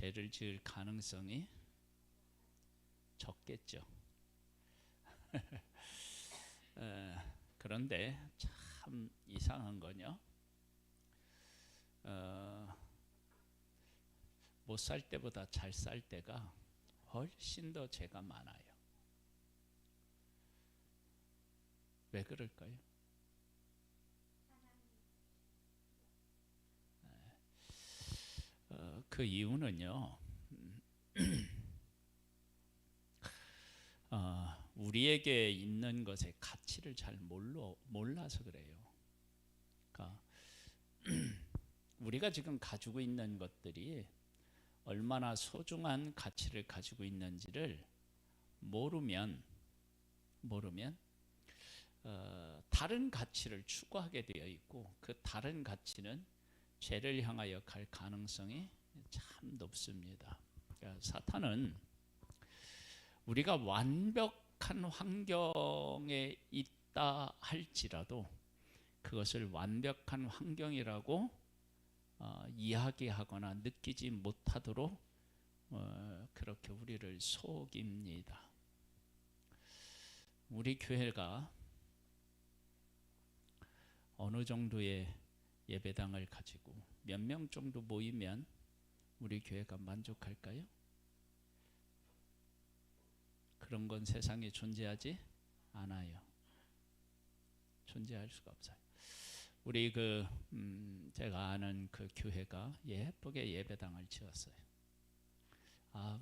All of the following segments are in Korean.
죄를 지을 가능성이 적겠죠. 그런데 참 이상한 거요. 못 살 때보다 잘 살 때가 훨씬 더 죄가 많아요. 왜 그럴까요? 그 이유는요. 우리에게 있는 것의 가치를 잘 몰라서 그래요. 그러니까 우리가 지금 가지고 있는 것들이 얼마나 소중한 가치를 가지고 있는지를 모르면 다른 가치를 추구하게 되어 있고, 그 다른 가치는 죄를 향하여 갈 가능성이 참 높습니다. 그러니까 사탄은 우리가 완벽한 환경에 있다 할지라도 그것을 완벽한 환경이라고 이야기하거나 느끼지 못하도록 그렇게 우리를 속입니다. 우리 교회가 어느 정도의 예배당을 가지고 몇 명 정도 모이면 우리 교회가 만족할까요? 그런 건 세상에 존재하지 않아요. 존재할 수가 없어요. 우리 제가 아는 그 교회가 예쁘게 예배당을 지었어요.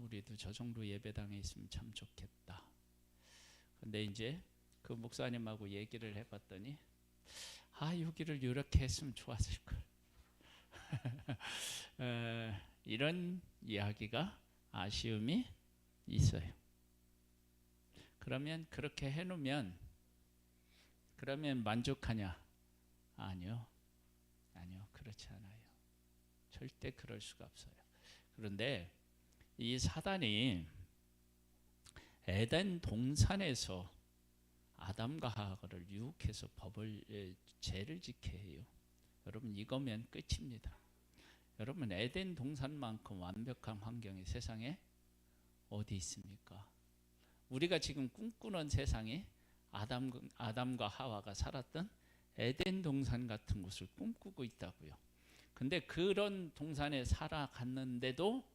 우리도 저 정도 예배당에 있으면 참 좋겠다. 근데 이제 그 목사님하고 얘기를 해봤더니 여기를 이렇게 했으면 좋았을 걸. 이런 이야기가 아쉬움이 있어요. 그러면 그렇게 해놓으면 그러면 만족하냐? 아니요, 그렇지 않아요. 절대 그럴 수가 없어요. 그런데 이 사단이 에덴 동산에서 아담과 하와를 유혹해서 죄를 지게 해요. 여러분, 이거면 끝입니다. 여러분, 에덴 동산만큼 완벽한 환경이 세상에 어디 있습니까? 우리가 지금 꿈꾸는 세상이 아담과 하와가 살았던 에덴 동산 같은 곳을 꿈꾸고 있다고요. 근데 그런 동산에 살아갔는데도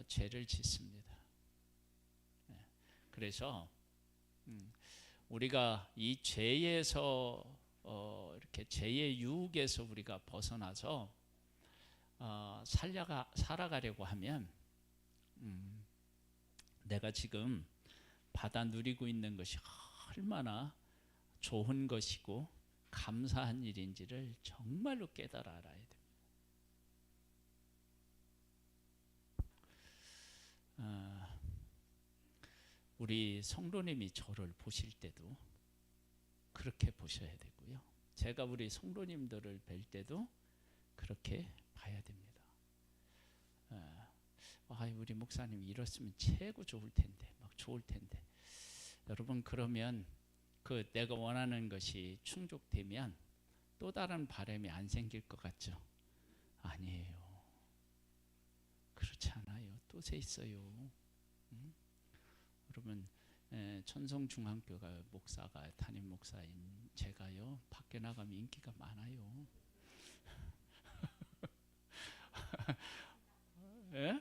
죄를 짓습니다. 그래서 우리가 이 죄에서 이렇게 죄의 유혹에서 우리가 벗어나서 살아가려고 하면 내가 지금 받아 누리고 있는 것이 얼마나 좋은 것이고 감사한 일인지를 정말로 깨달아 알아야 됩니다. 우리 성도님이 저를 보실 때도 그렇게 보셔야 되고요. 제가 우리 성도님들을 뵐 때도 그렇게 봐야 됩니다. 우리 목사님이 이랬으면 최고 좋을 텐데, 막 좋을 텐데. 여러분, 그러면 내가 원하는 것이 충족되면 또 다른 바람이 안 생길 것 같죠? 아니에요. 그렇지 않아요. 또 새 있어요. 여러분, 천성중앙교가 목사가 담임 목사인 제가요, 밖에 나가면 인기가 많아요. 예?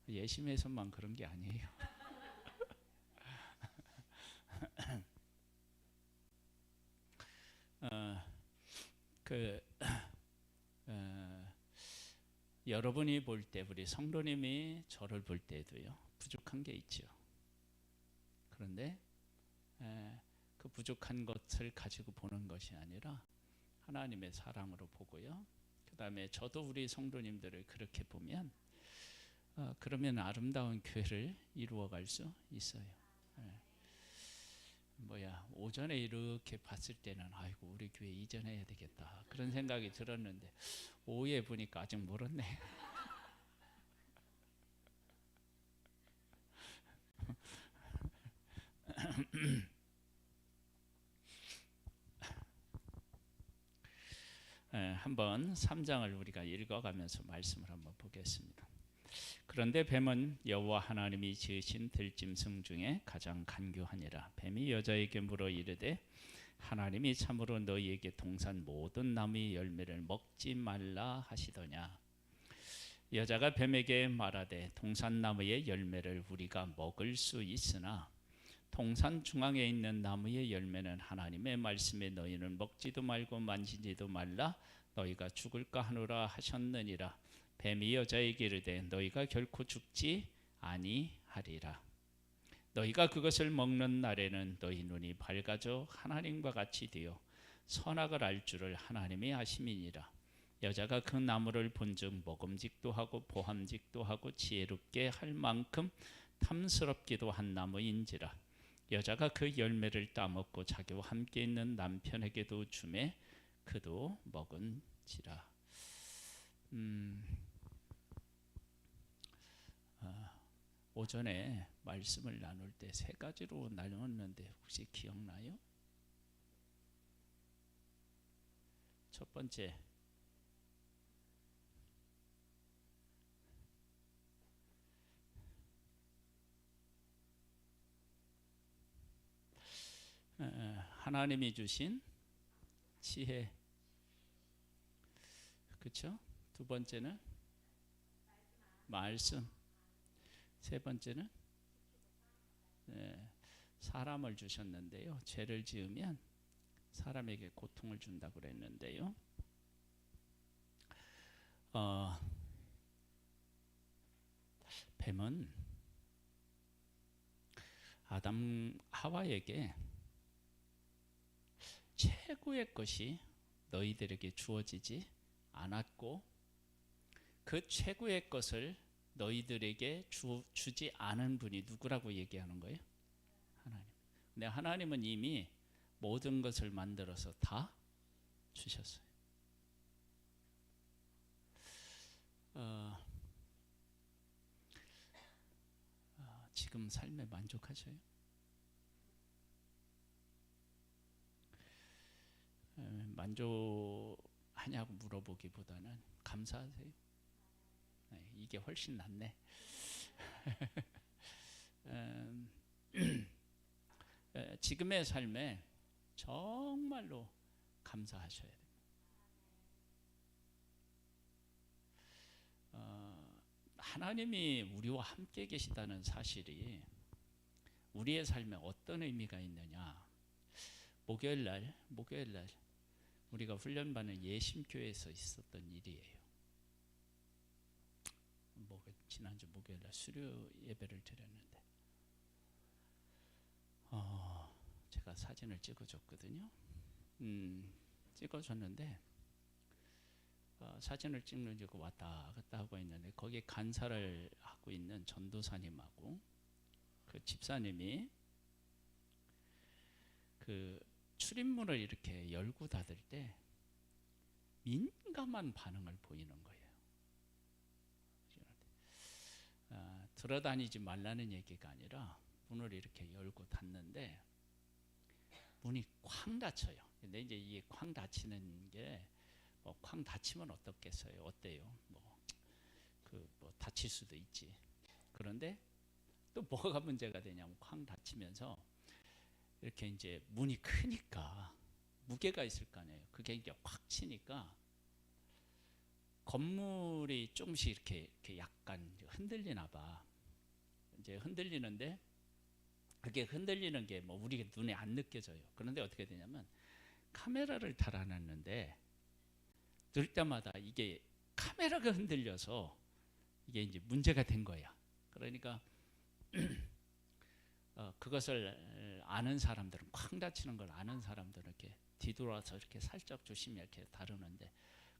예심에서만 그런 게 아니에요. 여러분이 볼 때, 우리 성도님이 저를 볼 때도요, 부족한 게 있죠. 그런데 그 부족한 것을 가지고 보는 것이 아니라 하나님의 사랑으로 보고요. 그 다음에 저도 우리 성도님들을 그렇게 보면 그러면 아름다운 교회를 이루어갈 수 있어요. 오전에 이렇게 봤을 때는 아이고 우리 교회 이전해야 되겠다 그런 생각이 들었는데 오후에 보니까 아직 멀었네. 한번 3장을 우리가 읽어가면서 말씀을 한번 보겠습니다. 그런데 뱀은 여호와 하나님이 지으신 들짐승 중에 가장 간교하니라. 뱀이 여자에게 물어 이르되 하나님이 참으로 너희에게 동산 모든 나무의 열매를 먹지 말라 하시더냐. 여자가 뱀에게 말하되 동산 나무의 열매를 우리가 먹을 수 있으나 동산 중앙에 있는 나무의 열매는 하나님의 말씀에 너희는 먹지도 말고 만지지도 말라 너희가 죽을까 하노라 하셨느니라. 뱀이 여자에게 이르되 너희가 결코 죽지 아니하리라. 너희가 그것을 먹는 날에는 너희 눈이 밝아져 하나님과 같이 되어 선악을 알 줄을 하나님이 아심이니라. 여자가 그 나무를 본즉 먹음직도 하고 보함직도 하고 지혜롭게 할 만큼 탐스럽기도 한 나무인지라. 여자가 그 열매를 따먹고 자기와 함께 있는 남편에게도 주매 그도 먹은지라. 오전에 말씀을 나눌 때 세 가지로 나눴는데 혹시 기억나요? 첫 번째, 하나님이 주신 지혜, 그렇죠? 두 번째는 말씀, 세 번째는 사람을 주셨는데요. 죄를 지으면 사람에게 고통을 준다고 그랬는데요. 뱀은 아담 하와에게 최고의 것이 너희들에게 주어지지 않았고 그 최고의 것을 너희들에게 주지 않은 분이 누구라고 얘기하는 거예요? 하나님. 근데 하나님은 이미 모든 것을 만들어서 다 주셨어요. 지금 삶에 만족하셔요? 만족하냐고 물어보기보다는 감사하세요? 이게 훨씬 낫네. 지금의 삶에 정말로 감사하셔야 돼요. 하나님이 우리와 함께 계시다는 사실이 우리의 삶에 어떤 의미가 있느냐. 목요일날 우리가 훈련받는 예심교회에서 있었던 일이에요. 지난주 목요일날 수료 예배를 드렸는데 제가 사진을 찍어줬거든요. 찍어줬는데 사진을 찍는지고 왔다 갔다 하고 있는데 거기에 간사를 하고 있는 전도사님하고 그 집사님이 그 출입문을 이렇게 열고 닫을 때 민감한 반응을 보이는 거예요. 들어다니지 말라는 얘기가 아니라 문을 이렇게 열고 닫는데 문이 쾅 닫혀요. 근데 이제 이게 쾅 닫히는 게 쾅 닫히면 어떻겠어요? 어때요? 닫힐 수도 있지. 그런데 또 뭐가 문제가 되냐면 쾅 닫히면서 이렇게 이제 문이 크니까 무게가 있을 거 아니에요. 그게 이제 확 치니까 건물이 조금씩 이렇게 약간 흔들리나 봐. 이제 흔들리는데 그게 흔들리는 게 우리 눈에 안 느껴져요. 그런데 어떻게 되냐면 카메라를 달아놨는데 들 때마다 이게 카메라가 흔들려서 이게 이제 문제가 된 거야. 그러니까 그것을 아는 사람들은 쾅 닫히는 걸 아는 사람들은 이렇게 뒤돌아서 이렇게 살짝 조심히 이렇게 다루는데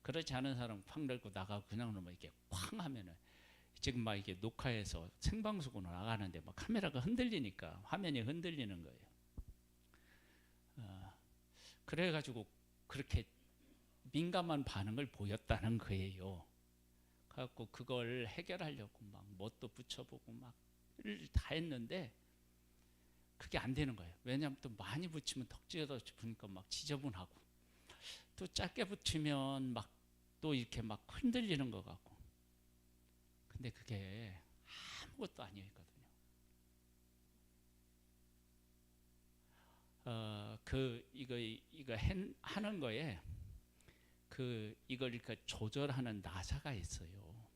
그렇지 않은 사람은 쾅 열고 나가고 그냥 놓으면 이렇게 쾅 하면은 지금 막 이게 녹화해서 생방송으로 나가는데 막 카메라가 흔들리니까 화면이 흔들리는 거예요. 그래가지고 그렇게 민감한 반응을 보였다는 거예요. 그래갖고 그걸 해결하려고 막 뭣도 붙여보고 막 다 했는데 그게 안 되는 거예요. 왜냐하면 또 많이 붙이면 덕지가 더 붙으니까 막 지저분하고 또 작게 붙이면 막 또 이렇게 막 흔들리는 것 같고. 근데 그게 아무것도 아니거든요. 이거 하는 거에 이걸 이렇게 조절하는 나사가 있어요.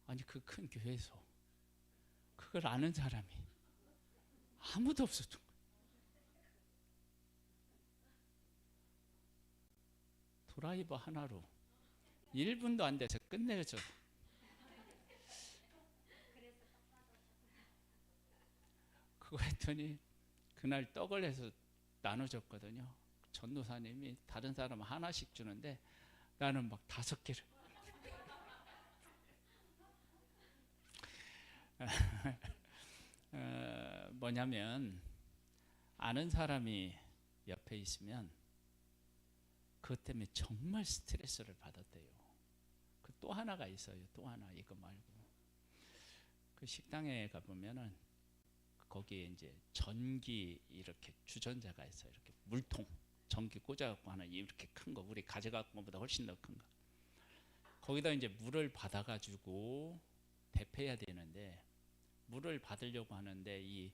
아니 그 큰 교회에서 그걸 아는 사람이 아무도 없었던 거예요. 드라이버 하나로 1분도 안 돼서 끝내줘. 그거 했더니 그날 떡을 해서 나눠줬거든요. 전도사님이 다른 사람 하나씩 주는데 나는 막 5개를. 뭐냐면 아는 사람이 옆에 있으면 그것 때문에 정말 스트레스를 받았대요. 그 또 하나가 있어요. 또 하나 이거 말고 그 식당에 가보면은 거기에 이제 전기 이렇게 주전자가 있어요. 이렇게 물통 전기 꽂아갖고 하나 이렇게 큰 거, 우리 가져갖고 것보다 훨씬 더 큰 거. 거기다 이제 물을 받아가지고 대패해야 되는데 물을 받으려고 하는데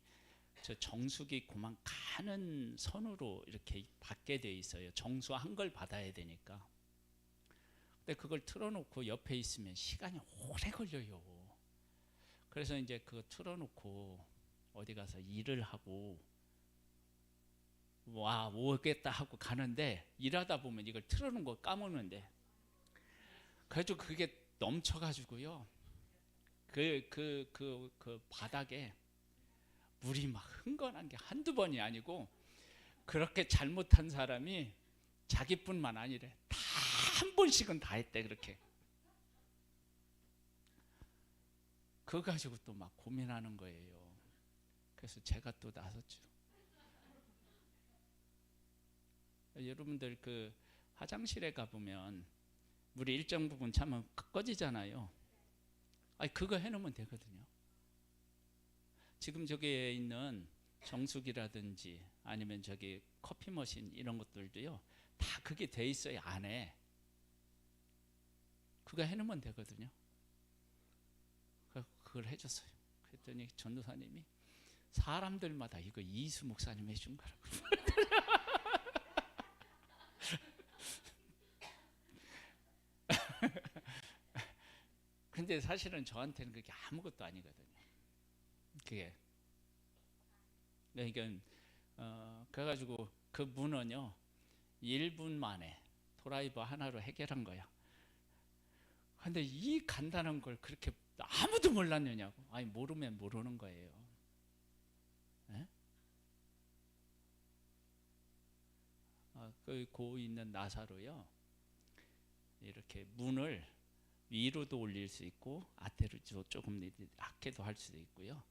저 정수기 그만 가는 선으로 이렇게 받게 돼 있어요. 정수한 걸 받아야 되니까. 근데 그걸 틀어놓고 옆에 있으면 시간이 오래 걸려요. 그래서 이제 그거 틀어놓고 어디 가서 일을 하고 와 오겠다 하고 가는데 일하다 보면 이걸 틀어놓은 거 까먹는데 그래도 그게 넘쳐가지고요. 그 바닥에 물이 막 흥건한 게 한두 번이 아니고 그렇게 잘못한 사람이 자기뿐만 아니래. 다 한 번씩은 다 했대 그렇게. 그거 가지고 또 막 고민하는 거예요. 그래서 제가 또 나섰죠. 여러분들 그 화장실에 가보면 물이 일정 부분 차면 꺼지잖아요. 아니 그거 해놓으면 되거든요. 지금 저기에 있는 정수기라든지 아니면 저기 커피 머신 이런 것들도요. 다 그게 돼 있어요 안에. 그거 해놓으면 되거든요. 그걸 해줬어요. 그랬더니 전도사님이 사람들마다 이거 이수 목사님 해준 거라고. 근데 사실은 저한테는 그게 아무것도 아니거든요. 그게 그러니까 그래가지고 그 문은요 1분 만에 드라이버 하나로 해결한 거야. 근데 이 간단한 걸 그렇게 아무도 몰랐느냐고. 아니 모르면 모르는 거예요. 네? 고 있는 나사로요 이렇게 문을 위로도 올릴 수 있고 아래로 조금 낮게도 할 수도 있고요.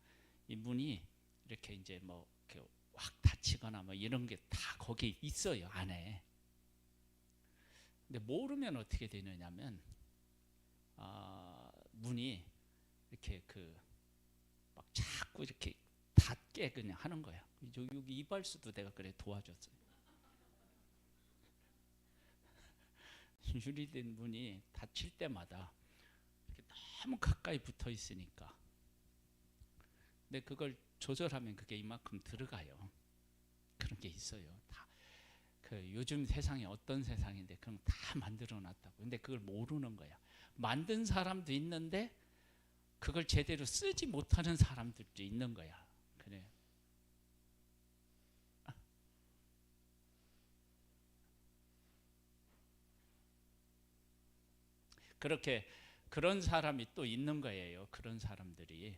이 문이 이렇게 이제 뭐 이렇게 확 닫히거나 뭐 이런 게 다 거기 있어요 안에. 근데 모르면 어떻게 되느냐면 문이 이렇게 막 자꾸 이렇게 닫게 그냥 하는 거야. 여기 이발소도 내가 그래 도와줬어요. 유리된 문이 닫힐 때마다 이렇게 너무 가까이 붙어 있으니까. 근데 그걸 조절하면 그게 이만큼 들어가요. 그런 게 있어요. 다 요즘 세상이 어떤 세상인데 그럼 다 만들어 놨다고. 근데 그걸 모르는 거야. 만든 사람도 있는데 그걸 제대로 쓰지 못하는 사람들도 있는 거야. 그래. 그렇게 그런 사람이 또 있는 거예요. 그런 사람들이.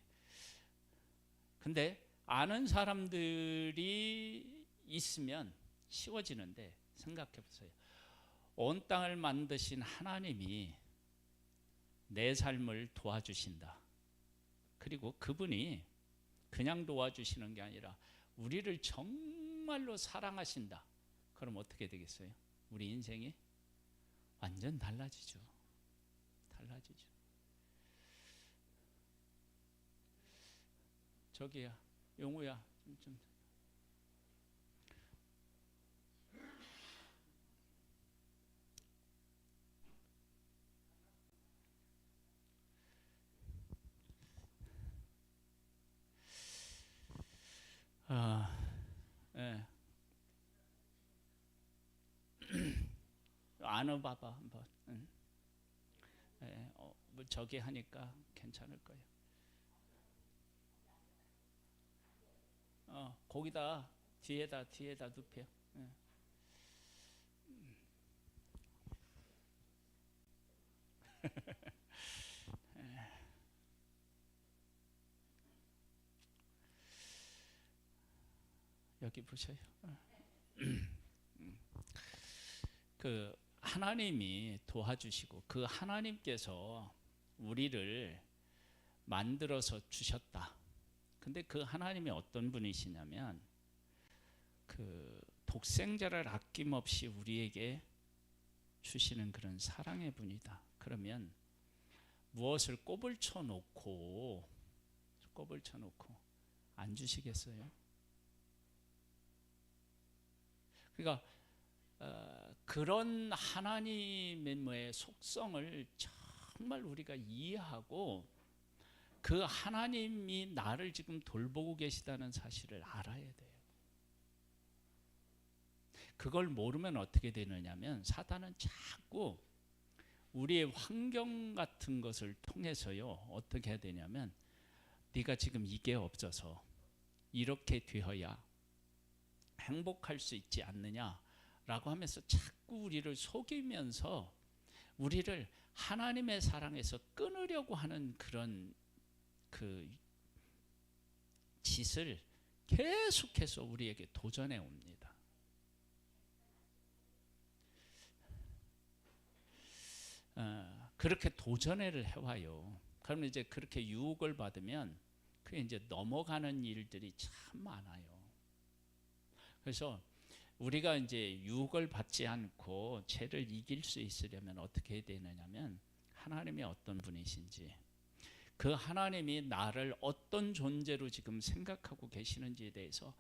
근데 아는 사람들이 있으면 쉬워지는데 생각해 보세요. 온 땅을 만드신 하나님이 내 삶을 도와주신다. 그리고 그분이 그냥 도와주시는 게 아니라 우리를 정말로 사랑하신다. 그럼 어떻게 되겠어요? 우리 인생이 완전 달라지죠. 달라지죠. 저기야, 용우야, 좀. 예. 안아봐봐 한번. 응. 예, 뭐 저기 하니까 괜찮을 거예요. 거기다 뒤에다 눕혀. 예. 여기 보셔요. 그 하나님이 도와주시고 그 하나님께서 우리를 만들어서 주셨다. 근데 그 하나님이 어떤 분이시냐면 그 독생자를 아낌없이 우리에게 주시는 그런 사랑의 분이다. 그러면 무엇을 꼽을 쳐놓고 안 주시겠어요? 그러니까 그런 하나님의 속성을 정말 우리가 이해하고 그 하나님이 나를 지금 돌보고 계시다는 사실을 알아야 돼요. 그걸 모르면 어떻게 되느냐면 사단은 자꾸 우리의 환경 같은 것을 통해서요 어떻게 해야 되냐면 네가 지금 이게 없어서 이렇게 되어야 행복할 수 있지 않느냐라고 하면서 자꾸 우리를 속이면서 우리를 하나님의 사랑에서 끊으려고 하는 그런 그 짓을 계속해서 우리에게 도전해 옵니다. 그렇게 도전을 해와요. 그러면 이제 그렇게 유혹을 받으면 그게 이제 넘어가는 일들이 참 많아요. 그래서 우리가 이제 유혹을 받지 않고 죄를 이길 수 있으려면 어떻게 해야 되느냐면 하나님이 어떤 분이신지 그 하나님이 나를 어떤 존재로 지금 생각하고 계시는지에 대해서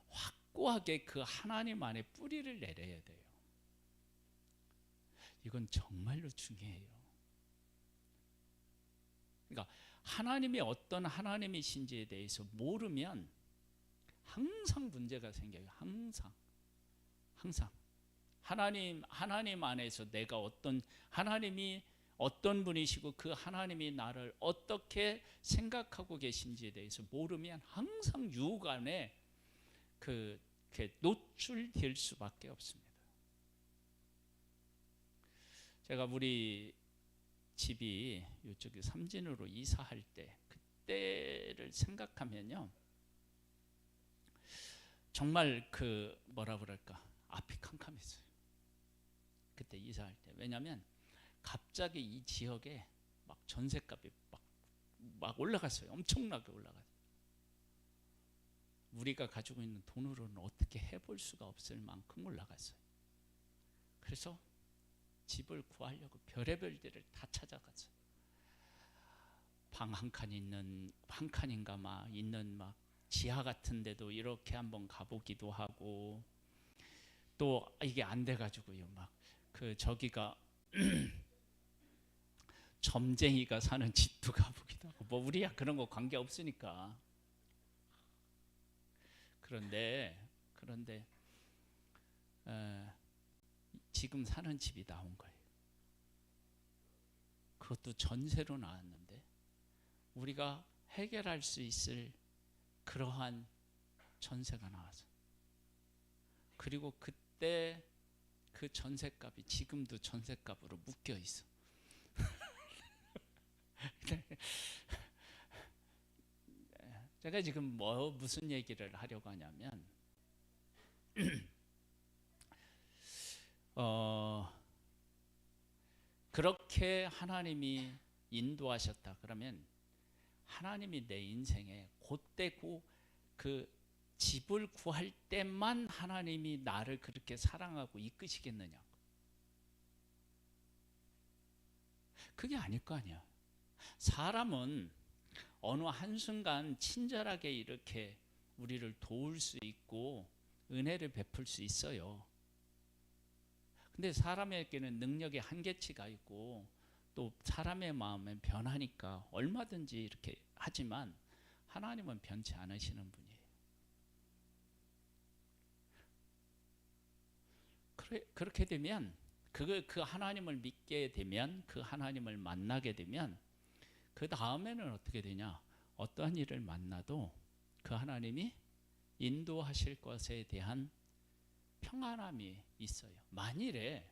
확고하게 그 하나님 안에 뿌리를 내려야 돼요. 이건 정말로 중요해요. 그러니까 하나님이 어떤 하나님이신지에 대해서 모르면 항상 문제가 생겨요. 항상 하나님 안에서 내가 하나님이 어떤 분이시고 그 하나님이 나를 어떻게 생각하고 계신지에 대해서 모르면 항상 유혹 안에 노출될 수밖에 없습니다. 제가 우리 집이 이쪽에 삼진으로 이사할 때 그때를 생각하면요 정말 그 뭐라 그럴까 앞이 캄캄했어요. 그때 이사할 때. 왜냐하면 갑자기 이 지역에 막 전셋값이 막 올라갔어요. 엄청나게 올라갔어요. 우리가 가지고 있는 돈으로는 어떻게 해볼 수가 없을 만큼 올라갔어요. 그래서 집을 구하려고 별의별 데를 다 찾아갔어요. 방 한 칸인가 막 있는 막 지하 같은 데도 이렇게 한번 가보기도 하고 또 이게 안 돼가지고요 막 저기가 점쟁이가 사는 집도 가보기도 하고 뭐 우리야 그런 거 관계 없으니까. 그런데 지금 사는 집이 나온 거예요. 그것도 전세로 나왔는데 우리가 해결할 수 있을 그러한 전세가 나와서 그리고 그때 그 전세값이 지금도 전세값으로 묶여 있어. 제가 지금 무슨 얘기를 하려고 하냐면 그렇게 하나님이 인도하셨다 그러면 하나님이 내 인생에 그때 그 집을 구할 때만 하나님이 나를 그렇게 사랑하고 이끄시겠느냐? 그게 아닐 거 아니야. 사람은 어느 한순간 친절하게 이렇게 우리를 도울 수 있고 은혜를 베풀 수 있어요. 근데 사람에게는 능력의 한계치가 있고 또 사람의 마음은 변하니까 얼마든지 이렇게 하지만 하나님은 변치 않으시는 분이에요. 그렇게 되면 그 하나님을 믿게 되면, 그 하나님을 만나게 되면 그 다음에는 어떻게 되냐? 어떠한 일을 만나도 그 하나님이 인도하실 것에 대한 평안함이 있어요. 만일에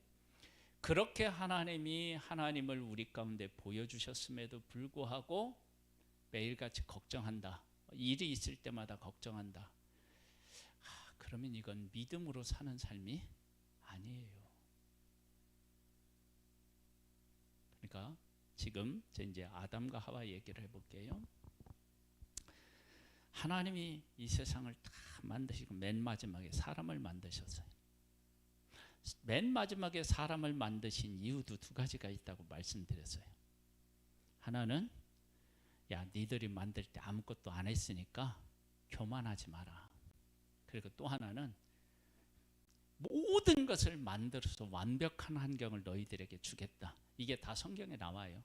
그렇게 하나님이 하나님을 우리 가운데 보여주셨음에도 불구하고 매일같이 걱정한다, 일이 있을 때마다 걱정한다, 그러면 이건 믿음으로 사는 삶이 아니에요. 그러니까 지금 이제 아담과 하와 얘기를 해볼게요. 하나님이 이 세상을 다 만드시고 맨 마지막에 사람을 만드셨어요. 맨 마지막에 사람을 만드신 이유도 두 가지가 있다고 말씀드렸어요. 하나는 야, 니들이 만들 때 아무것도 안 했으니까 교만하지 마라. 그리고 또 하나는 모든 것을 만들어서 완벽한 환경을 너희들에게 주겠다. 이게 다 성경에 나와요.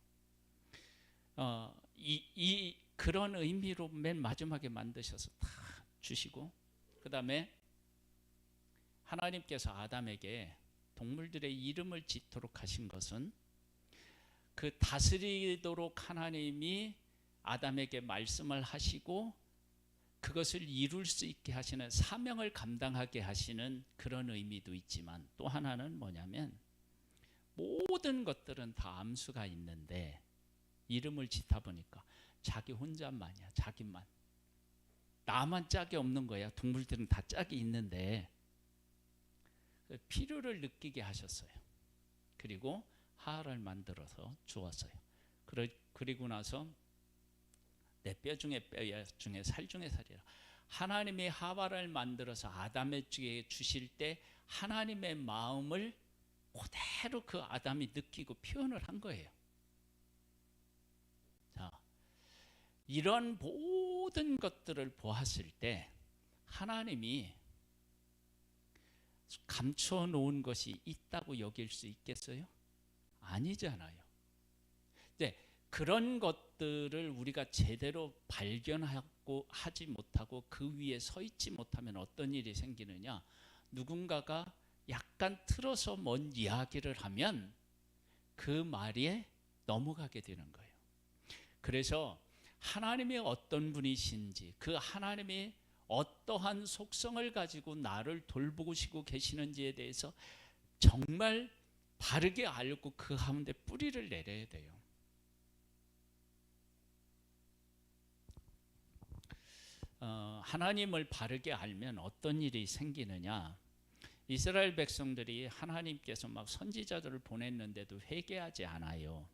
그런 의미로 맨 마지막에 만드셔서 다 주시고, 그 다음에 하나님께서 아담에게 동물들의 이름을 짓도록 하신 것은 그 다스리도록 하나님이 아담에게 말씀을 하시고 그것을 이룰 수 있게 하시는, 사명을 감당하게 하시는 그런 의미도 있지만, 또 하나는 뭐냐면 모든 것들은 다 암수가 있는데 이름을 짓다 보니까 자기 혼자만이야. 자기만, 나만 짝이 없는 거야. 동물들은 다 짝이 있는데 필요를 느끼게 하셨어요. 그리고 하와를 만들어서 주었어요. 그리고 나서 내 뼈 중에 뼈 중에 살 중에 살이라. 하나님이 하와를 만들어서 아담에게 주실 때 하나님의 마음을 그대로 그 아담이 느끼고 표현을 한 거예요. 자, 이런 모든 것들을 보았을 때 하나님이 감춰 놓은 것이 있다고 여길 수 있겠어요? 아니잖아요. 네, 그런 것들을 우리가 제대로 발견하고 하지 못하고 그 위에 서 있지 못하면 어떤 일이 생기느냐? 누군가가 약간 틀어서 뭔 이야기를 하면 그 말에 넘어가게 되는 거예요. 그래서 하나님이 어떤 분이신지, 그 하나님이 어떠한 속성을 가지고 나를 돌보시고 계시는지에 대해서 정말 바르게 알고 그 가운데 뿌리를 내려야 돼요. 하나님을 바르게 알면 어떤 일이 생기느냐? 이스라엘 백성들이 하나님께서 막 선지자들을 보냈는데도 회개하지 않아요.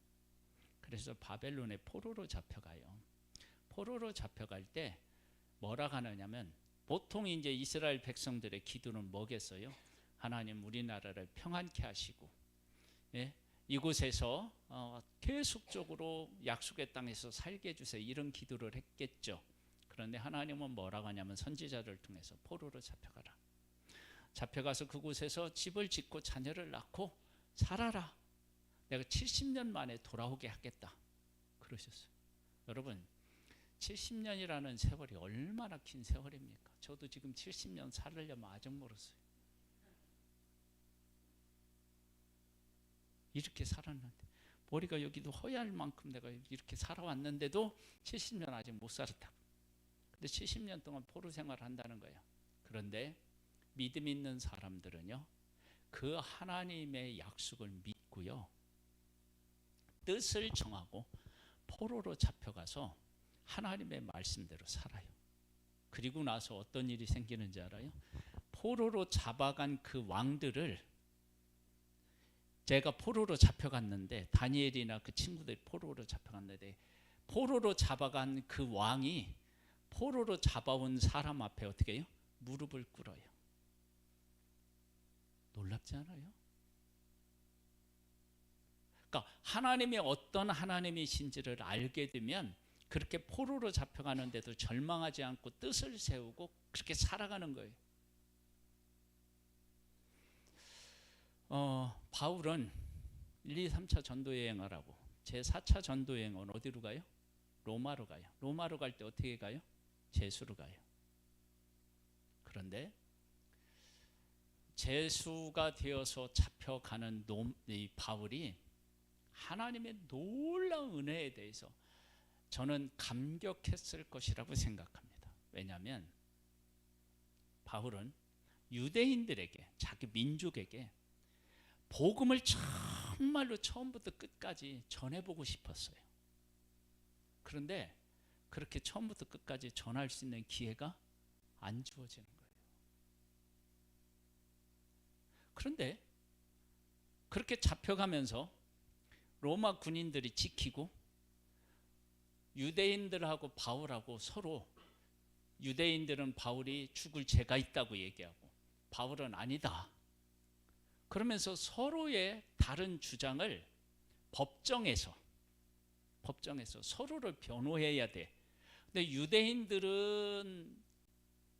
그래서 바벨론의 포로로 잡혀가요. 포로로 잡혀갈 때 뭐라 하느냐면, 보통 이제 이스라엘 백성들의 기도는 뭐겠어요? 하나님, 우리나라를 평안케 하시고, 예? 이곳에서 계속적으로 약속의 땅에서 살게 해주세요. 이런 기도를 했겠죠. 그런데 하나님은 뭐라고 하냐면 선지자를 통해서 포로로 잡혀가라. 잡혀가서 그곳에서 집을 짓고 자녀를 낳고 살아라. 내가 70년 만에 돌아오게 하겠다. 그러셨어요. 여러분, 70년이라는 세월이 얼마나 긴 세월입니까? 저도 지금 70년 살려면 아직 멀었어요. 이렇게 살았는데, 머리가 여기도 허약할 만큼 내가 이렇게 살아왔는데도 70년 아직 못 살았다. 근데 70년 동안 포로 생활을 한다는 거예요. 그런데 믿음 있는 사람들은요, 그 하나님의 약속을 믿고요, 뜻을 정하고 포로로 잡혀가서 하나님의 말씀대로 살아요. 그리고 나서 어떤 일이 생기는지 알아요? 포로로 잡아간 그 왕들을, 제가 포로로 잡혀갔는데, 다니엘이나 그 친구들이 포로로 잡혀갔는데, 포로로 잡아간 그 왕이 포로로 잡아온 사람 앞에 어떻게 해요? 무릎을 꿇어요. 놀랍지 않아요? 그러니까 하나님이 어떤 하나님이신지를 알게 되면 그렇게 포로로 잡혀가는데도 절망하지 않고 뜻을 세우고 그렇게 살아가는 거예요. 바울은 1, 2, 3차 전도여행을 하고 제4차 전도여행은 어디로 가요? 로마로 가요. 로마로 갈 때 어떻게 가요? 제수로 가요. 그런데 죄수가 되어서 잡혀가는 이 바울이 하나님의 놀라운 은혜에 대해서 저는 감격했을 것이라고 생각합니다. 왜냐하면 바울은 유대인들에게, 자기 민족에게 복음을 정말로 처음부터 끝까지 전해보고 싶었어요. 그런데 그렇게 처음부터 끝까지 전할 수 있는 기회가 안 주어지는 거예요. 그런데 그렇게 잡혀가면서 로마 군인들이 지키고 유대인들하고 바울하고 서로, 유대인들은 바울이 죽을 죄가 있다고 얘기하고 바울은 아니다. 그러면서 서로의 다른 주장을 법정에서 서로를 변호해야 돼. 근데 유대인들은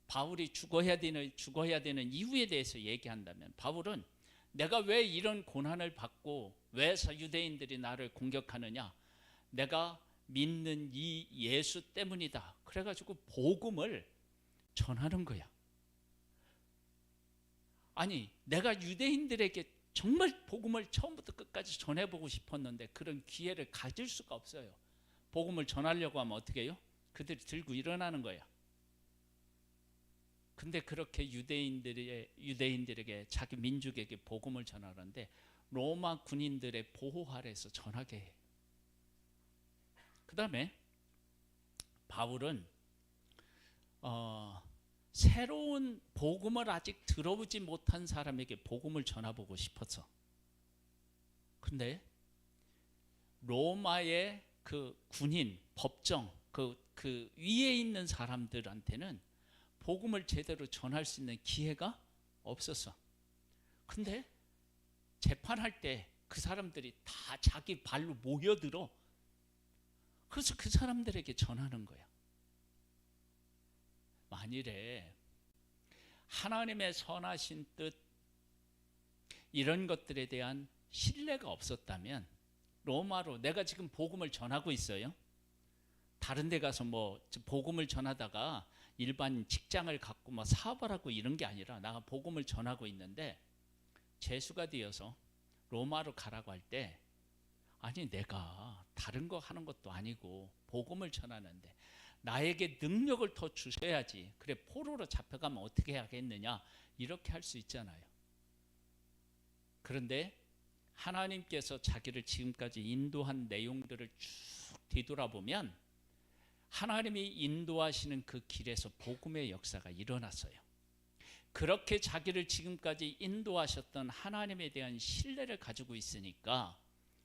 바울이 죽어야 되는 이유에 대해서 얘기한다면 바울은 내가 왜 이런 고난을 받고 왜 유대인들이 나를 공격하느냐, 내가 믿는 이 예수 때문이다. 그래가지고 복음을 전하는 거야. 아니, 내가 유대인들에게 정말 복음을 처음부터 끝까지 전해보고 싶었는데 그런 기회를 가질 수가 없어요. 복음을 전하려고 하면 어떻게 해요? 그들이 들고 일어나는 거야. 근데 그렇게 유대인들에게, 자기 민족에게 복음을 전하는데 로마 군인들의 보호 아래에서 전하게 해. 그 다음에 바울은 새로운 복음을 아직 들어보지 못한 사람에게 복음을 전해보고 싶었어. 근데 로마의 그 군인, 법정, 그 위에 있는 사람들한테는 복음을 제대로 전할 수 있는 기회가 없었어. 근데 재판할 때 그 사람들이 다 자기 발로 모여들어. 그래서 그 사람들에게 전하는 거야. 만일에 하나님의 선하신 뜻, 이런 것들에 대한 신뢰가 없었다면, 로마로 내가 지금 복음을 전하고 있어요. 다른 데 가서 뭐 복음을 전하다가 일반 직장을 갖고 뭐 사업을 하고 이런 게 아니라 내가 복음을 전하고 있는데 죄수가 되어서 로마로 가라고 할 때, 아니 내가 다른 거 하는 것도 아니고 복음을 전하는데 나에게 능력을 더 주셔야지, 그래 포로로 잡혀가면 어떻게 하겠느냐, 이렇게 할 수 있잖아요. 그런데 하나님께서 자기를 지금까지 인도한 내용들을 쭉 뒤돌아보면 하나님이 인도하시는 그 길에서 복음의 역사가 일어났어요. 그렇게 자기를 지금까지 인도하셨던 하나님에 대한 신뢰를 가지고 있으니까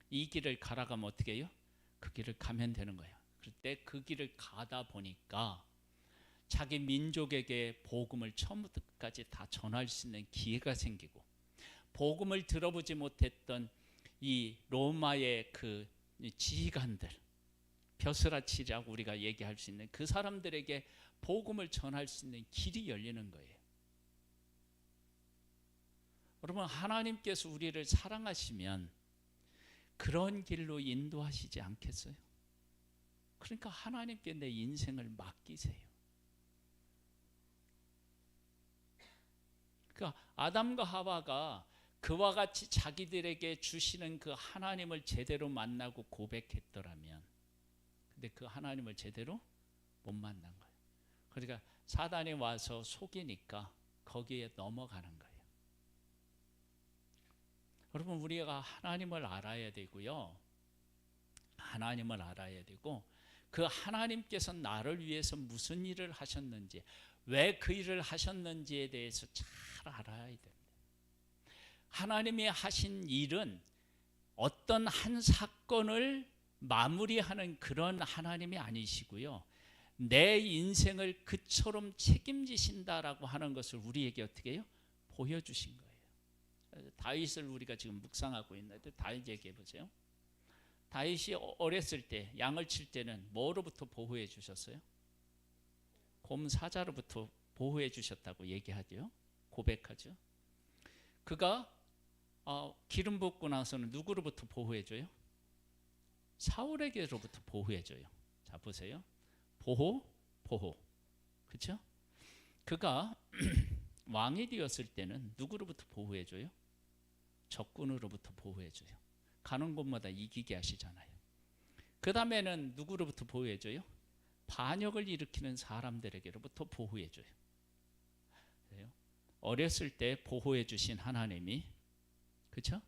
이 길을 가라가면 어떻게 해요? 그 길을 가면 되는 거예요. 그때 그 길을 가다 보니까 자기 민족에게 복음을 처음부터 끝까지 다 전할 수 있는 기회가 생기고, 복음을 들어보지 못했던 이 로마의 그 지휘관들, 벼슬아치라고 우리가 얘기할 수 있는 그 사람들에게 복음을 전할 수 있는 길이 열리는 거예요. 여러분, 하나님께서 우리를 사랑하시면 그런 길로 인도하시지 않겠어요? 그러니까 하나님께 내 인생을 맡기세요. 그러니까 아담과 하와가 그와 같이 자기들에게 주시는 그 하나님을 제대로 만나고 고백했더라면, 근데 그 하나님을 제대로 못 만난 거예요. 그러니까 사단이 와서 속이니까 거기에 넘어가는 거예요. 여러분, 우리가 하나님을 알아야 되고요. 하나님을 알아야 되고, 그 하나님께서 나를 위해서 무슨 일을 하셨는지, 왜 그 일을 하셨는지에 대해서 잘 알아야 됩니다. 하나님이 하신 일은 어떤 한 사건을 마무리하는 그런 하나님이 아니시고요, 내 인생을 그처럼 책임지신다라고 하는 것을 우리에게 어떻게 해요? 보여주신 거예요. 다윗을 우리가 지금 묵상하고 있는데 다윗 얘기해 보세요. 다윗이 어렸을 때 양을 칠 때는 뭐로부터 보호해 주셨어요? 곰 사자로부터 보호해 주셨다고 얘기하죠. 고백하죠. 그가 기름 붓고 나서는 누구로부터 보호해 줘요? 사울에게로부터 보호해 줘요. 자 보세요. 보호. 그렇죠? 그가 왕이 되었을 때는 누구로부터 보호해줘요? 적군으로부터 보호해줘요. 가는 곳마다 이기게 하시잖아요. 그 다음에는 누구로부터 보호해줘요? 반역을 일으키는 사람들에게로부터 보호해줘요. 그래요? 어렸을 때 보호해주신 하나님이, 그렇죠?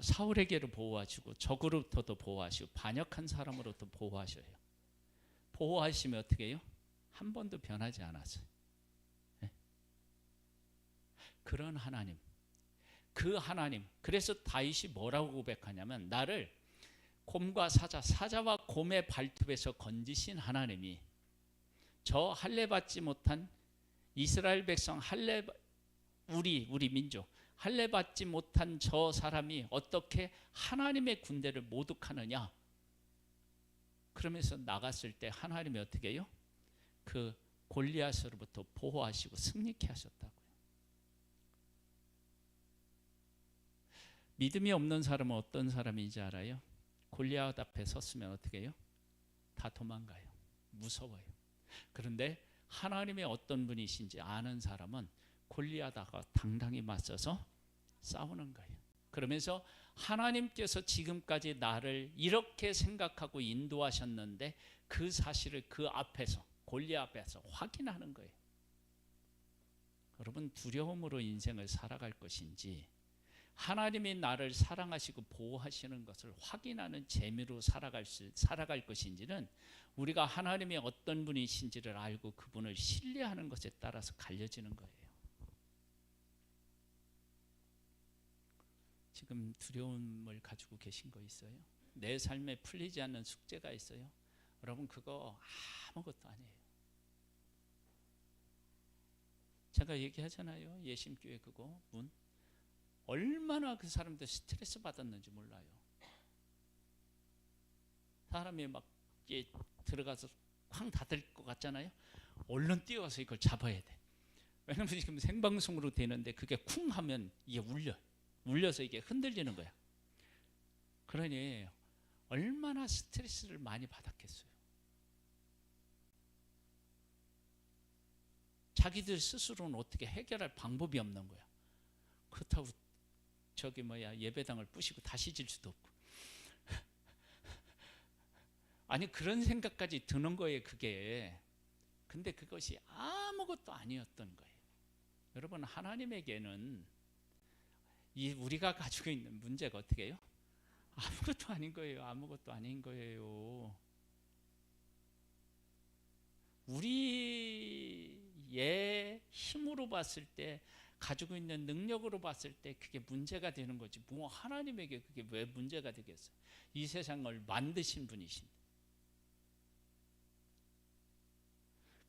사울에게로 보호하시고 적으로부터도 보호하시고 반역한 사람으로부터 보호하셔요. 보호하시면 어떻게 해요? 한 번도 변하지 않았어요. 네? 그런 하나님, 그 하나님. 그래서 다윗이 뭐라고 고백하냐면, 나를 곰과 사자와 곰의 발톱에서 건지신 하나님이 저 할례받지 못한 이스라엘 백성, 우리 민족 할례받지 못한 저 사람이 어떻게 하나님의 군대를 모독하느냐. 그러면서 나갔을 때 하나님이 어떻게 해요? 그 골리앗으로부터 보호하시고 승리케 하셨다고요. 믿음이 없는 사람은 어떤 사람인지 알아요? 골리앗 앞에 섰으면 어떻게 해요? 다 도망가요. 무서워요. 그런데 하나님의 어떤 분이신지 아는 사람은 골리앗하고 당당히 맞서서 싸우는 거예요. 그러면서 하나님께서 지금까지 나를 이렇게 생각하고 인도하셨는데 그 사실을 그 앞에서, 골리앗 앞에서 확인하는 거예요. 여러분, 두려움으로 인생을 살아갈 것인지 하나님이 나를 사랑하시고 보호하시는 것을 확인하는 재미로 살아갈 것인지는 우리가 하나님이 어떤 분이신지를 알고 그분을 신뢰하는 것에 따라서 갈려지는 거예요. 지금 두려움을 가지고 계신 거 있어요? 내 삶에 풀리지 않는 숙제가 있어요? 여러분, 그거 아무것도 아니에요. 제가 얘기하잖아요. 예심교회 그거 문 얼마나 그 사람들 스트레스 받았는지 몰라요. 사람이 막 들어가서 쾅 닫을 것 같잖아요. 얼른 뛰어가서 이걸 잡아야 돼. 왜냐면 지금 생방송으로 되는데 그게 쿵 하면 이게 울려서 이게 흔들리는 거야. 그러니 얼마나 스트레스를 많이 받았겠어요. 자기들 스스로는 어떻게 해결할 방법이 없는 거야. 그렇다고 예배당을 부시고 다시 질 수도 없고. 아니, 그런 생각까지 드는 거예요, 그게. 근데 그것이 아무것도 아니었던 거예요. 여러분, 하나님에게는 우리가 가지고 있는 문제가 어떻게 해요? 아무것도 아닌 거예요. 아무것도 아닌 거예요. 우리의 힘으로 봤을 때, 가지고 있는 능력으로 봤을 때 그게 문제가 되는 거지. 뭐 하나님에게 그게 왜 문제가 되겠어요? 이 세상을 만드신 분이신데.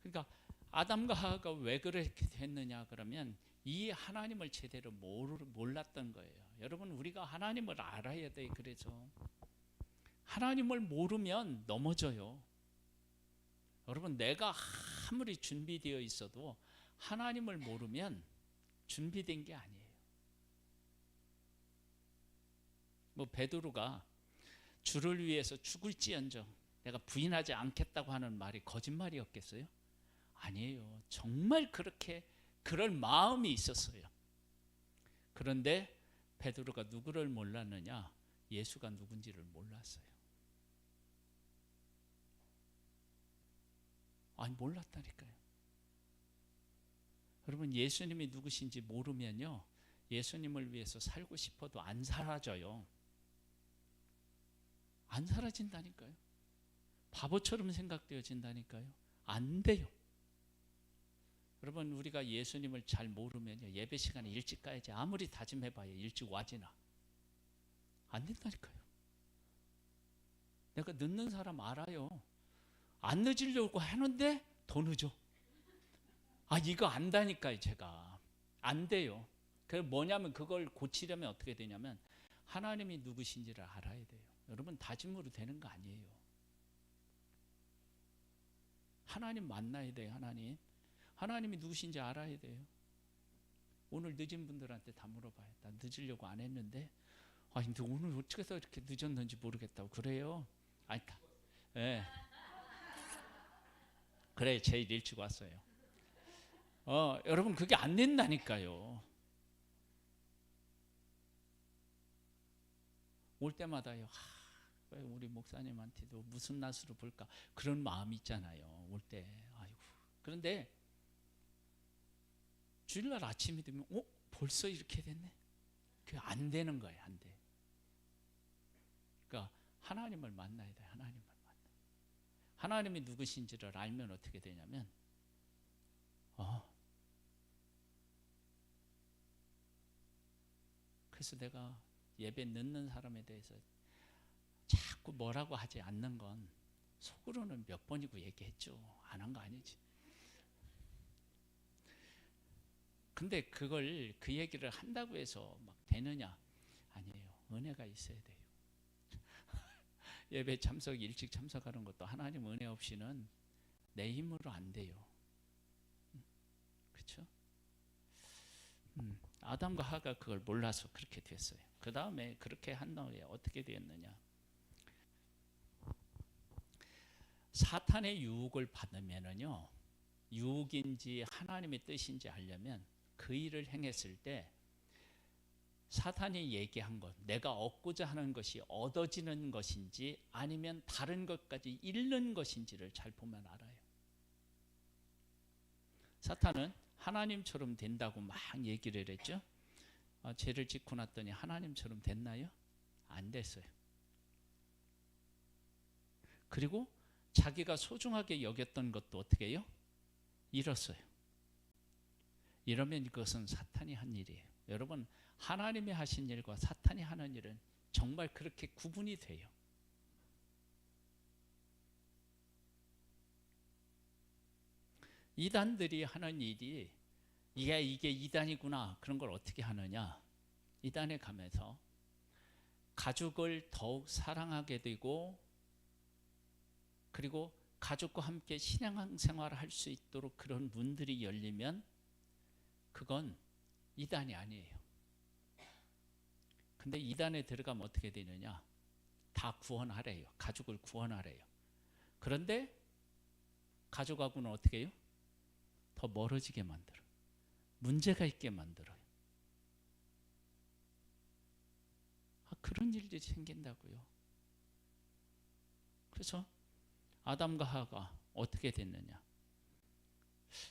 그러니까 아담과 하와가 왜 그렇게 됐느냐 그러면 이 하나님을 제대로 몰랐던 거예요. 여러분, 우리가 하나님을 알아야 돼. 그래서 하나님을 모르면 넘어져요. 여러분, 내가 아무리 준비되어 있어도 하나님을 모르면 준비된 게 아니에요. 뭐 베드로가 주를 위해서 죽을지언정 내가 부인하지 않겠다고 하는 말이 거짓말이었겠어요? 아니에요. 정말 그럴 마음이 있었어요. 그런데 베드로가 누구를 몰랐느냐? 예수가 누군지를 몰랐어요. 아니, 몰랐다니까요. 여러분, 예수님이 누구신지 모르면요, 예수님을 위해서 살고 싶어도 안 사라져요. 안 사라진다니까요. 바보처럼 생각되어진다니까요. 안 돼요. 여러분, 우리가 예수님을 잘 모르면요, 예배 시간에 일찍 가야지. 아무리 다짐해봐야 일찍 와지나. 안 된다니까요. 내가 늦는 사람 알아요. 안 늦으려고 하는데 더 늦어. 이거 안다니까요. 제가 안 돼요. 그게 뭐냐면, 그걸 고치려면 어떻게 되냐면 하나님이 누구신지를 알아야 돼요. 여러분, 다짐으로 되는 거 아니에요. 하나님 만나야 돼요. 하나님이 누구신지 알아야 돼요. 오늘 늦은 분들한테 다 물어봐요. 나 늦으려고 안 했는데, 근데 오늘 어떻게 해서 이렇게 늦었는지 모르겠다고 그래요. 네. 그래, 제일 일찍 왔어요. 여러분 그게 안 된다니까요. 올 때마다요. 왜 우리 목사님한테도 무슨 낯으로 볼까 그런 마음이 있잖아요. 올 때. 아이고. 그런데 주일날 아침이 되면 벌써 이렇게 됐네. 그게 안 되는 거예요. 안 돼. 그러니까 하나님을 만나야 돼. 하나님을 만나. 하나님이 누구신지를 알면 어떻게 되냐면 그래서 내가 예배 늦는 사람에 대해서 자꾸 뭐라고 하지 않는 건 속으로는 몇 번이고 얘기했죠. 안 한 거 아니지. 근데 그걸 그 얘기를 한다고 해서 막 되느냐? 아니에요. 은혜가 있어야 돼요. 예배 참석 일찍 참석하는 것도 하나님 은혜 없이는 내 힘으로 안 돼요. 그렇죠? 아담과 하가 그걸 몰라서 그렇게 됐어요. 그 다음에 그렇게 한 다음에 어떻게 되었느냐? 사탄의 유혹을 받으면은요, 유혹인지 하나님의 뜻인지 알려면 그 일을 행했을 때 사탄이 얘기한 것, 내가 얻고자 하는 것이 얻어지는 것인지 아니면 다른 것까지 잃는 것인지를 잘 보면 알아요. 사탄은 하나님처럼 된다고 막 얘기를 했죠. 죄를 짓고 났더니 하나님처럼 됐나요? 안 됐어요. 그리고 자기가 소중하게 여겼던 것도 어떻게 해요? 잃었어요. 이러면 이것은 사탄이 한 일이에요. 여러분, 하나님이 하신 일과 사탄이 하는 일은 정말 그렇게 구분이 돼요. 이단들이 하는 일이 이게 이단이구나 그런 걸 어떻게 하느냐? 이단에 가면서 가족을 더욱 사랑하게 되고 그리고 가족과 함께 신앙생활을 할 수 있도록 그런 문들이 열리면 그건 이단이 아니에요. 근데 이단에 들어가면 어떻게 되느냐? 다 구원하래요. 가족을 구원하래요. 그런데 가족하고는 어떻게 해요? 더 멀어지게 만들어요. 문제가 있게 만들어요. 그런 일들이 생긴다고요. 그래서 아담과 하가 어떻게 됐느냐?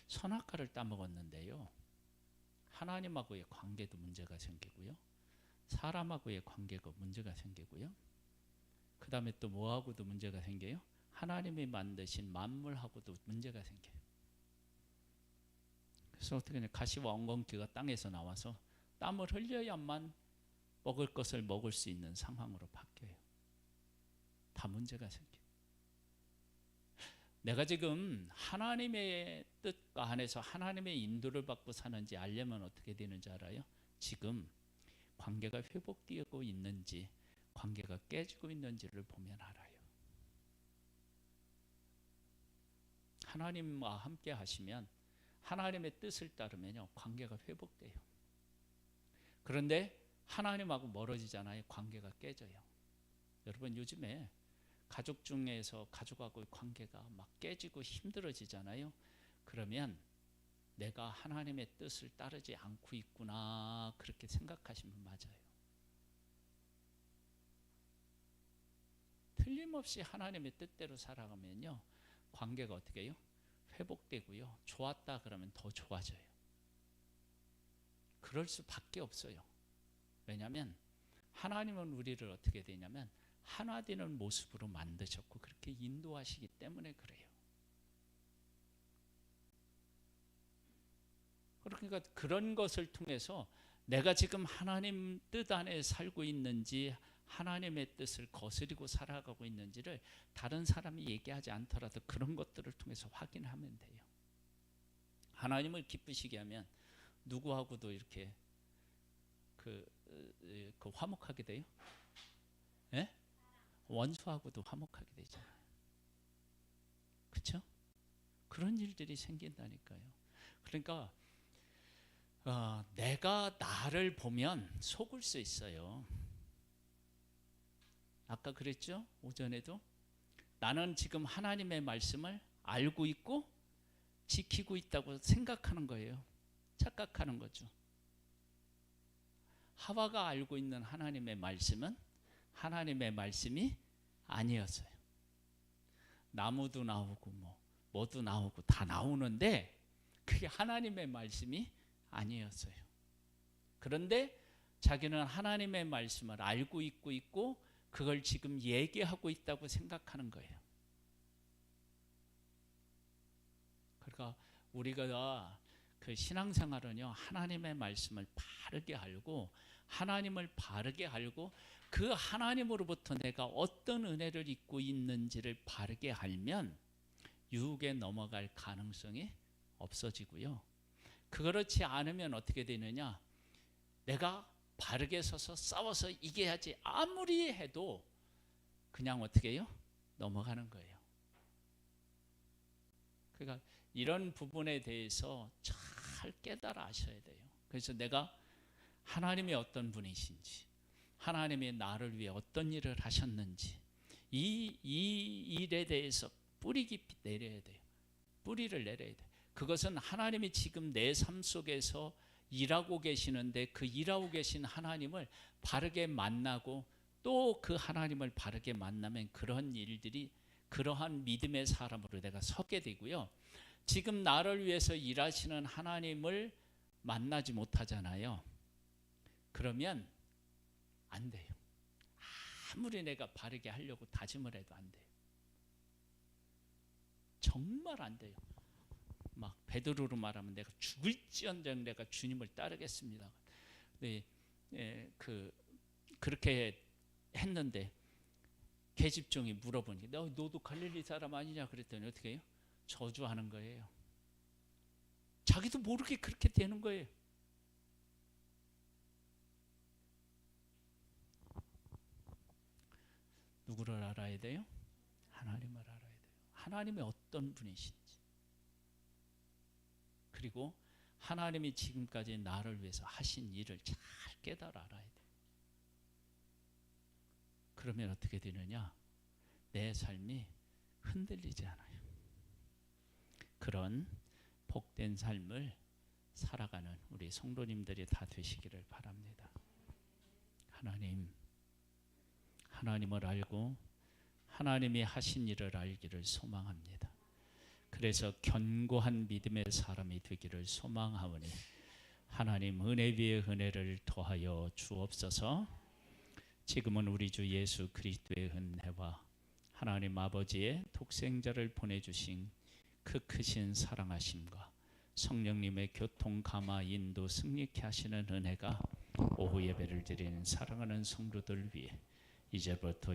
선악과를 따먹었는데요. 하나님하고의 관계도 문제가 생기고요. 사람하고의 관계가 문제가 생기고요. 그 다음에 또 뭐하고도 문제가 생겨요? 하나님이 만드신 만물하고도 문제가 생겨요. 그래서 어떻게 하냐? 가시와 엉겅퀴가 땅에서 나와서 땀을 흘려야만 먹을 것을 먹을 수 있는 상황으로 바뀌어요. 다 문제가 생겨요. 내가 지금 하나님의 뜻과 안에서 하나님의 인도를 받고 사는지 알려면 어떻게 되는지 알아요? 지금 관계가 회복되고 있는지 관계가 깨지고 있는지를 보면 알아요. 하나님과 함께 하시면 하나님의 뜻을 따르면요 관계가 회복돼요. 그런데 하나님하고 멀어지잖아요. 관계가 깨져요. 여러분 요즘에 가족 중에서 가족하고의 관계가 막 깨지고 힘들어지잖아요. 그러면 내가 하나님의 뜻을 따르지 않고 있구나 그렇게 생각하시면 맞아요. 틀림없이 하나님의 뜻대로 살아가면요 관계가 어떻게 해요? 회복되고요. 좋았다 그러면 더 좋아져요. 그럴 수밖에 없어요. 왜냐하면 하나님은 우리를 어떻게 되냐면 하나 되는 모습으로 만드셨고 그렇게 인도하시기 때문에 그래요. 그러니까 그런 것을 통해서 내가 지금 하나님 뜻 안에 살고 있는지 하나님의 뜻을 거스리고 살아가고 있는지를 다른 사람이 얘기하지 않더라도 그런 것들을 통해서 확인하면 돼요. 하나님을 기쁘시게 하면 누구하고도 이렇게 그 화목하게 돼요? 예? 원수하고도 화목하게 되잖아요. 그렇죠? 그런 일들이 생긴다니까요. 그러니까 내가 나를 보면 속을 수 있어요. 아까 그랬죠? 오전에도 나는 지금 하나님의 말씀을 알고 있고 지키고 있다고 생각하는 거예요. 착각하는 거죠. 하와가 알고 있는 하나님의 말씀은 하나님의 말씀이 아니었어요. 나무도 나오고 뭐도 나오고 다 나오는데 그게 하나님의 말씀이 아니었어요. 그런데 자기는 하나님의 말씀을 알고 있고 그걸 지금 얘기하고 있다고 생각하는 거예요. 그러니까 우리가 그 신앙생활은요, 하나님의 말씀을 바르게 알고 하나님을 바르게 알고 그 하나님으로부터 내가 어떤 은혜를 입고 있는지를 바르게 알면 유혹에 넘어갈 가능성이 없어지고요. 그렇지 않으면 어떻게 되느냐? 내가 바르게 서서 싸워서 이겨야지 아무리 해도 그냥 어떻게 해요? 넘어가는 거예요. 그러니까 이런 부분에 대해서 잘 깨달아 아셔야 돼요. 그래서 내가 하나님이 어떤 분이신지, 하나님이 나를 위해 어떤 일을 하셨는지, 이 일에 대해서 뿌리 깊이 내려야 돼요. 뿌리를 내려야 돼요. 그것은 하나님이 지금 내 삶 속에서 일하고 계시는데 그 일하고 계신 하나님을 바르게 만나고 또 그 하나님을 바르게 만나면 그런 일들이 그러한 믿음의 사람으로 내가 서게 되고요. 지금 나를 위해서 일하시는 하나님을 만나지 못하잖아요. 그러면 안 돼요. 아무리 내가 바르게 하려고 다짐을 해도 안 돼요. 정말 안 돼요. 막 베드로로 말하면 내가 죽을지언정 내가 주님을 따르겠습니다. 네, 그렇게 했는데 계집종이 물어보니 너도 갈릴리 사람 아니냐 그랬더니 어떻게 해요? 저주하는 거예요. 자기도 모르게 그렇게 되는 거예요. 누구를 알아야 돼요? 하나님을 알아야 돼요. 하나님이 어떤 분이신지. 그리고 하나님이 지금까지 나를 위해서 하신 일을 잘 깨달아 알아야 돼요. 그러면 어떻게 되느냐? 내 삶이 흔들리지 않아요. 그런 복된 삶을 살아가는 우리 성도님들이 다 되시기를 바랍니다. 하나님을 알고 하나님이 하신 일을 알기를 소망합니다. 그래서 견고한 믿음의 사람이 되기를 소망하오니 하나님 은혜 위에 은혜를 더하여 주옵소서. 지금은 우리 주 예수 그리스도의 은혜와 하나님 아버지의 독생자를 보내주신 그 크신 사랑하심과 성령님의 교통 감화 인도 승리케 하시는 은혜가 오후 예배를 드리는 사랑하는 성도들 위해 이제부터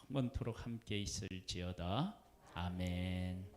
영원토록 함께 있을지어다. 아멘.